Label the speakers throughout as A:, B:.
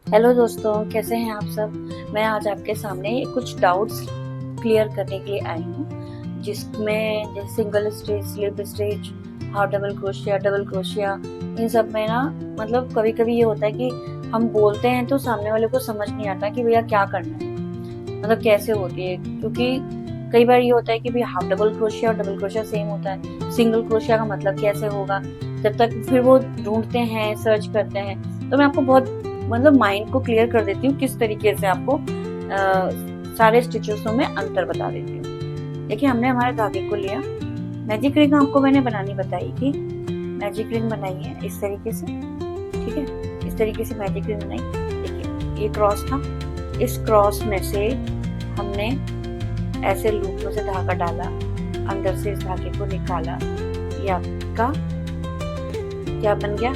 A: Hello दोस्तों, कैसे हैं आप सब। मैं आज आपके सामने कुछ डाउट्स क्लियर करने के लिए आई हूँ, जिसमें जैसे single stitch, slip stitch, half double crochet इन सब में ना मतलब कभी कभी ये होता है कि हम बोलते हैं तो सामने वाले को समझ नहीं आता कि भैया क्या करना है, मतलब कैसे होती है। क्योंकि कई बार ये होता है कि भैया हाफ डबल क्रोशिया और डबल क्रोशिया सेम होता है, सिंगल क्रोशिया का मतलब कैसे होगा। जब तक फिर वो ढूंढते हैं, सर्च करते हैं, तो मैं आपको बहुत मतलब माइंड को क्लियर कर देती हूँ, किस तरीके से आपको सारे स्टिचेसों में अंतर बता देती हूँ। देखिए, हमने हमारे धागे को लिया, मैजिक रिंग आपको मैंने बनानी बताई थी, मैजिक रिंग बनाई है इस तरीके से, ठीक है। इस तरीके से मैजिक रिंग बनाई। देखिए, ये क्रॉस था, इस क्रॉस में से हमने ऐसे लूपों से धागा डाला, अंदर से इस धागे को निकाला, ये आपका क्या बन गया,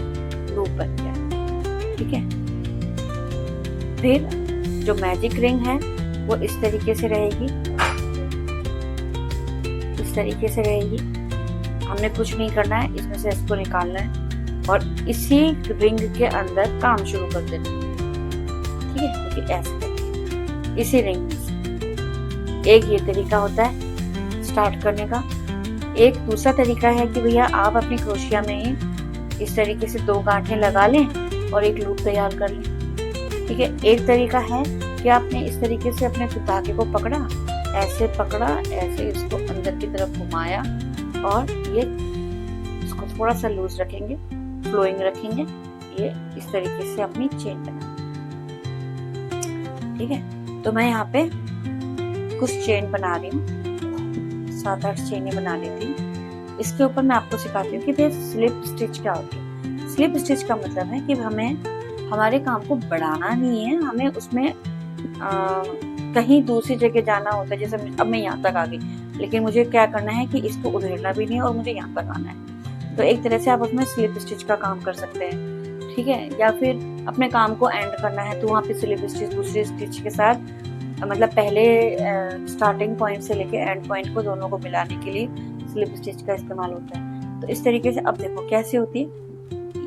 A: लूप बन गया, ठीक है। फिर जो मैजिक रिंग है वो इस तरीके से रहेगी, इस तरीके से रहेगी। हमने कुछ नहीं करना है, इसमें से इसको निकालना है और इसी रिंग के अंदर काम शुरू कर देना है, ठीक है। देखिए ऐसे करके इसी रिंग में से एक ये तरीका होता है स्टार्ट करने का। एक दूसरा तरीका है कि भैया आप अपनी क्रोशिया में ही इस तरीके से 2 गांठें लगा लें और एक लूप तैयार कर लें, ठीक है। एक तरीका है कि आपने इस तरीके से अपने धागे को पकड़ा, ऐसे पकड़ा, ऐसे इसको अंदर की तरफ घुमाया और ये इसको थोड़ा सा लूज रखेंगे, फ्लोइंग रखेंगे, ये इस तरीके से अपनी चेन बना, ठीक है। तो मैं यहाँ पे कुछ चेन बना रही हूँ, 7-8 चेनें बना लेती हूँ। इसके ऊपर मैं आपको सिखाती हूँ कि भाई स्लिप स्टिच क्या होती है। स्लिप स्टिच का मतलब है कि हमें हमारे काम को बढ़ाना नहीं है, हमें उसमें कहीं दूसरी जगह जाना होता है। जैसे अब मैं यहाँ तक आ गई, लेकिन मुझे क्या करना है कि इसको उधेड़ना भी नहीं है और मुझे यहाँ तक आना है, तो एक तरह से आप उसमें स्लिप स्टिच का काम कर सकते हैं, ठीक है। या फिर अपने काम को एंड करना है तो वहाँ पे स्लिप स्टिच दूसरे स्टिच के साथ, मतलब पहले स्टार्टिंग पॉइंट से लेके एंड पॉइंट को दोनों को मिलाने के लिए स्लिप स्टिच का इस्तेमाल होता है। तो इस तरीके से अब देखो कैसे होती है।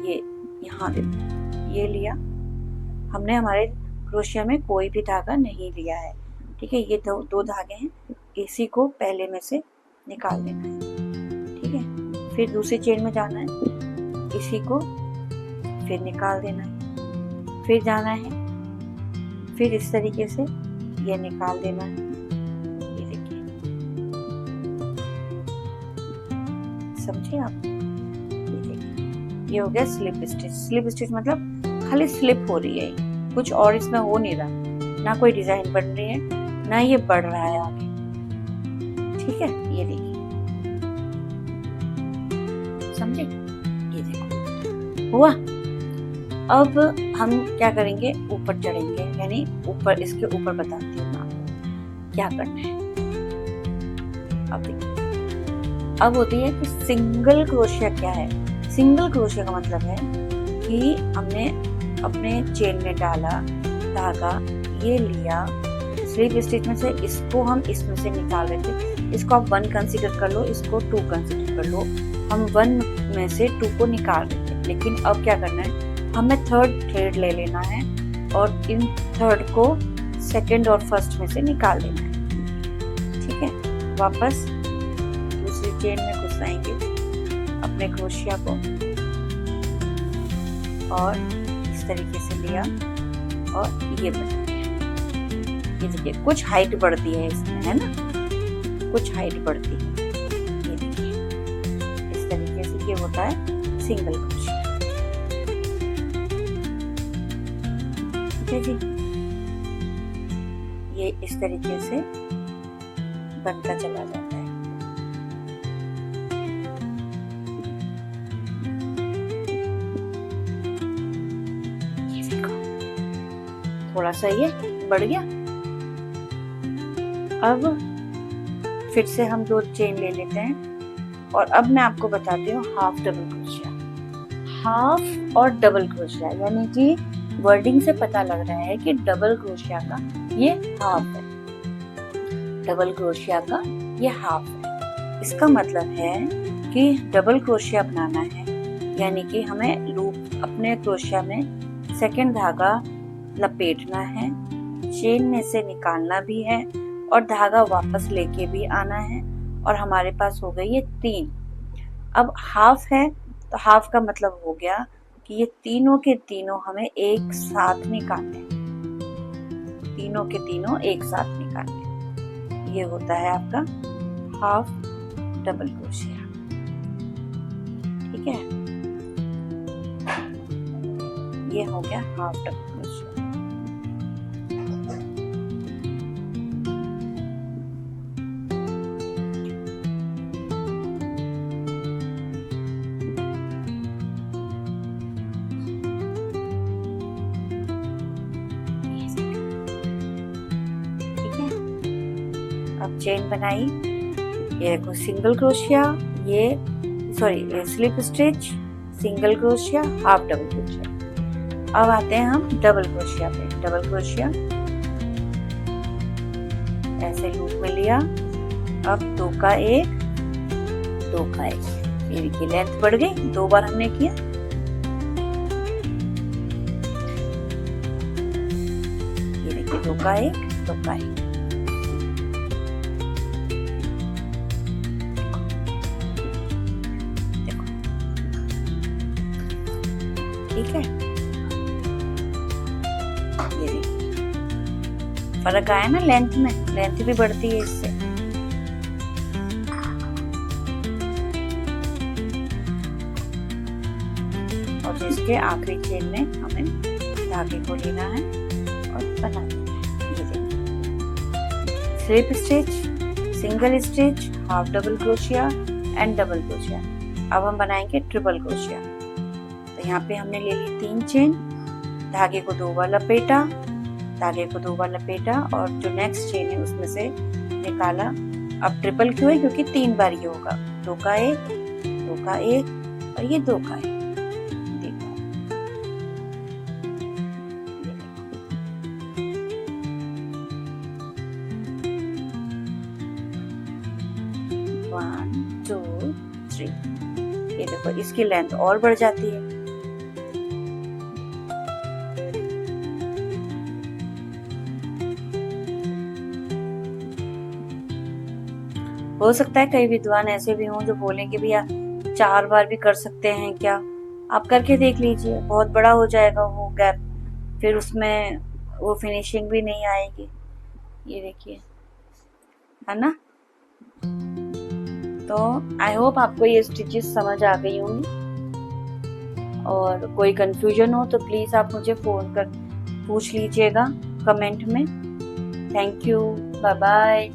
A: ये यहाँ देखो, ये लिया हमने, हमारे क्रोशिया में कोई भी धागा नहीं लिया है, ठीक है। ये दो धागे हैं, इसी को पहले में से निकाल देना है, ठीक है। फिर दूसरी चेन में जाना है, इसी को फिर निकाल देना है, फिर जाना है, फिर इस तरीके से ये निकाल देना है। ये देखिए, समझे आप। ये देखिए, ये हो गया स्लिप स्टिच। स्लिप स्टिच मतलब खाली स्लिप हो रही है, कुछ और इसमें हो नहीं रहा, ना कोई डिजाइन बन रही है, ना ये बढ़ रहा है आगे, ठीक है। ये देखिए, समझे। ये देखो हुआ। अब हम क्या करेंगे, ऊपर चढ़ेंगे, यानी ऊपर, इसके ऊपर बताती हूँ मैं आपको क्या करना है। अब देखिए, अब होती है कि सिंगल क्रोशिया क्या है। सिंगल क्रोशिया का मतलब है कि हमने अपने चेन में डाला धागा, ये लिया, स्लिप स्टिच में से इसको हम इसमें से निकाल रहे थे, इसको आप 1 कंसीडर कर लो, इसको 2 कंसीडर कर लो। हम 1 में से 2 को निकाल रहे थे, लेकिन अब क्या करना है, हमें 3rd थ्रेड ले लेना है और इन 3rd को 2nd और 1st में से निकाल देना है, ठीक है। वापस दूसरी चेन में घुसाएंगे अपने क्रोशिया को और इस तरीके से लिया और ये बना गया। ये देखिए, कुछ हाइट बढ़ती है इसमें, है ना, कुछ हाइट बढ़ती है। ये देखिए, इस तरीके से ये होता है सिंगल क्रोशिया, ठीक है जी। ये इस तरीके से बनता चला जाता है। थोड़ा सा ये बढ़ गया। अब फिर से हम 2 चेन ले लेते हैं और अब मैं आपको बताती हूँ हाफ डबल क्रोशिया। हाफ और डबल क्रोशिया, यानी कि वर्डिंग से पता लग रहा है कि डबल क्रोशिया का ये हाफ है, डबल क्रोशिया का ये हाफ है। इसका मतलब है कि डबल क्रोशिया बनाना है, यानी कि हमें लूप अपने क्रोशिया में 2nd धागा लपेटना है, चेन में से निकालना भी है और धागा वापस लेके भी आना है। और हमारे पास हो गई ये 3। अब हाफ है तो हाफ का मतलब हो गया कि ये तीनों के तीनों हमें एक साथ निकालने, तीनों के तीनों एक साथ निकालने। ये होता है आपका हाफ डबल क्रोशिया। ठीक है, ये हो गया हाफ डबल क्रोशिया। ठीक है, अब चेन बनाई, ये देखो सिंगल क्रोशिया, ये sorry slip stitch, single crochet, half double crochet. अब आते हैं हम डबल क्रोशिया पे। डबल क्रोशिया ऐसे लूप में लिया, अब 2 का 1, 2 का 1, ये देखिए लेंथ बढ़ गई, 2 बार हमने किया। ये देखिए 2 का 1, 2 का 1। ठीक है, ये देखिए फर्क आया ना लेंथ में, लेंथ भी बढ़ती है इससे। और जिसके आखिरी चेन में हमें धागे को लेना है और बना देना है। ये देखिए slip stitch, single stitch, half double crochet and double crochet. अब हम बनाएंगे ट्रिपल क्रोशिया। तो यहाँ पे हमने ले ली 3 चेन, धागे को 2 बार लपेटा, धागे को 2 बार लपेटा और जो नेक्स्ट चेन है उसमें से निकाला। अब ट्रिपल क्यों है, क्योंकि 3 बार ये होगा। 2 का 1, 2 का 1 और ये 2 का 1। देखो 1 2 3। ये देखो इसकी लेंथ और बढ़ जाती है। हो सकता है कई विद्वान ऐसे भी हों जो बोलें कि भैया 4 बार भी कर सकते हैं क्या। आप करके देख लीजिए, बहुत बड़ा हो जाएगा वो गैप, फिर उसमें वो फिनिशिंग भी नहीं आएगी। ये देखिए, है ना। तो आई होप आपको ये स्टिचेस समझ आ गई होंगी। और कोई कंफ्यूजन हो तो प्लीज आप मुझे फोन कर पूछ लीजिएगा कमेंट में। Thank you, bye bye.